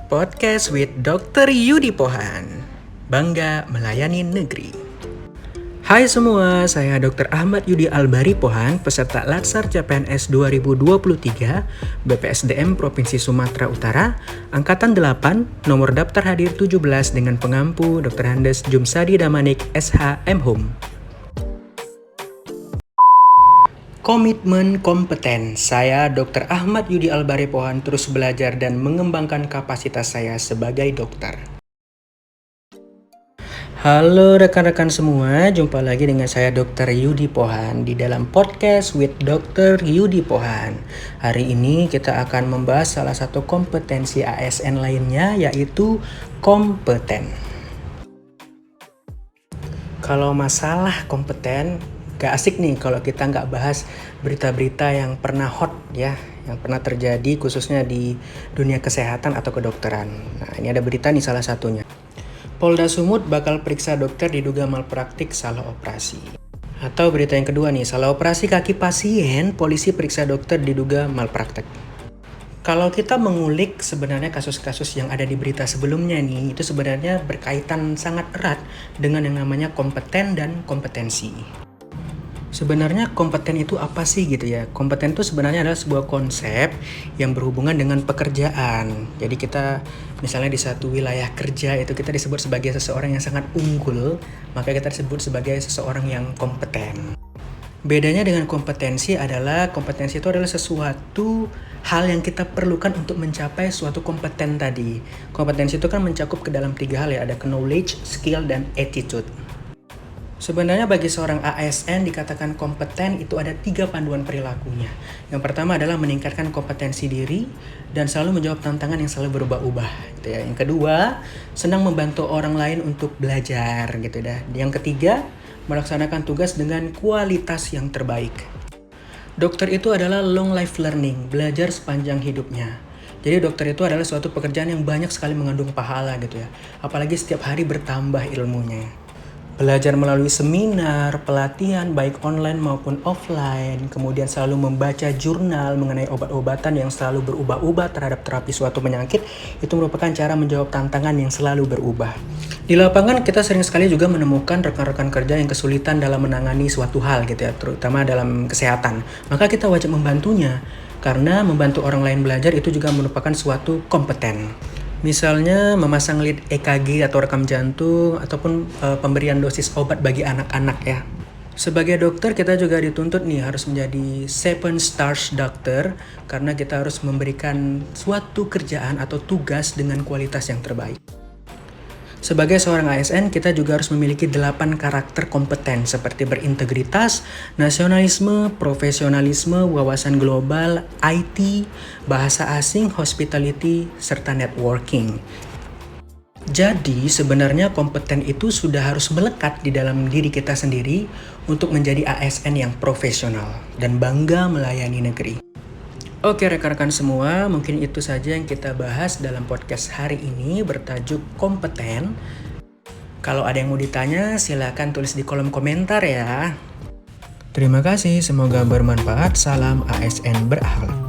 Podcast with Dr. Yudi Pohan. Bangga melayani negeri. Hai semua, saya Dr. Ahmad Yudi Albari Pohan, peserta Latsar CPNS 2023, BPSDM Provinsi Sumatera Utara, Angkatan 8, nomor daftar hadir 17 dengan pengampu Dr. Handes Jumsadi Damanik SH M.Hum. Komitmen kompeten. Saya Dr. Ahmad Yudi Albari Pohan terus belajar dan mengembangkan kapasitas saya sebagai dokter. Halo rekan-rekan semua, jumpa lagi dengan saya Dr. Yudi Pohan di dalam podcast with Dr. Yudi Pohan. Hari ini kita akan membahas salah satu kompetensi ASN lainnya, yaitu kompeten. Kalau masalah kompeten, gak asik nih kalau kita nggak bahas berita-berita yang pernah hot ya, yang pernah terjadi khususnya di dunia kesehatan atau kedokteran. Nah, ini ada berita nih salah satunya. Polda Sumut bakal periksa dokter diduga malpraktik salah operasi. Atau berita yang kedua nih, salah operasi kaki pasien, polisi periksa dokter diduga malpraktik. Kalau kita mengulik sebenarnya kasus-kasus yang ada di berita sebelumnya nih, itu sebenarnya berkaitan sangat erat dengan yang namanya kompeten dan kompetensi. Sebenarnya kompeten itu apa sih gitu ya? Kompeten itu sebenarnya adalah sebuah konsep yang berhubungan dengan pekerjaan. Jadi kita misalnya di satu wilayah kerja itu kita disebut sebagai seseorang yang sangat unggul, maka kita disebut sebagai seseorang yang kompeten. Bedanya dengan kompetensi adalah kompetensi itu adalah sesuatu hal yang kita perlukan untuk mencapai suatu kompeten tadi. Kompetensi itu kan mencakup ke dalam 3 hal ya, ada knowledge, skill, dan attitude. Sebenarnya bagi seorang ASN dikatakan kompeten itu ada 3 panduan perilakunya. Yang pertama adalah meningkatkan kompetensi diri dan selalu menjawab tantangan yang selalu berubah-ubah gitu ya. Yang kedua, senang membantu orang lain untuk belajar gitu ya. Yang ketiga, melaksanakan tugas dengan kualitas yang terbaik. Dokter itu adalah long life learning, belajar sepanjang hidupnya. Jadi dokter itu adalah suatu pekerjaan yang banyak sekali mengandung pahala gitu ya. Apalagi setiap hari bertambah ilmunya. Belajar melalui seminar, pelatihan baik online maupun offline, kemudian selalu membaca jurnal mengenai obat-obatan yang selalu berubah-ubah terhadap terapi suatu penyakit, itu merupakan cara menjawab tantangan yang selalu berubah. Di lapangan kita sering sekali juga menemukan rekan-rekan kerja yang kesulitan dalam menangani suatu hal gitu ya, terutama dalam kesehatan. Maka kita wajib membantunya, karena membantu orang lain belajar itu juga merupakan suatu kompeten. Misalnya memasang lead EKG atau rekam jantung ataupun pemberian dosis obat bagi anak-anak ya. Sebagai dokter kita juga dituntut nih harus menjadi 7 stars doctor karena kita harus memberikan suatu kerjaan atau tugas dengan kualitas yang terbaik. Sebagai seorang ASN, kita juga harus memiliki 8 karakter kompeten seperti berintegritas, nasionalisme, profesionalisme, wawasan global, IT, bahasa asing, hospitality, serta networking. Jadi sebenarnya kompeten itu sudah harus melekat di dalam diri kita sendiri untuk menjadi ASN yang profesional dan bangga melayani negeri. Oke rekan-rekan semua, mungkin itu saja yang kita bahas dalam podcast hari ini bertajuk kompeten. Kalau ada yang mau ditanya, silakan tulis di kolom komentar ya. Terima kasih, semoga bermanfaat. Salam ASN berakhlak.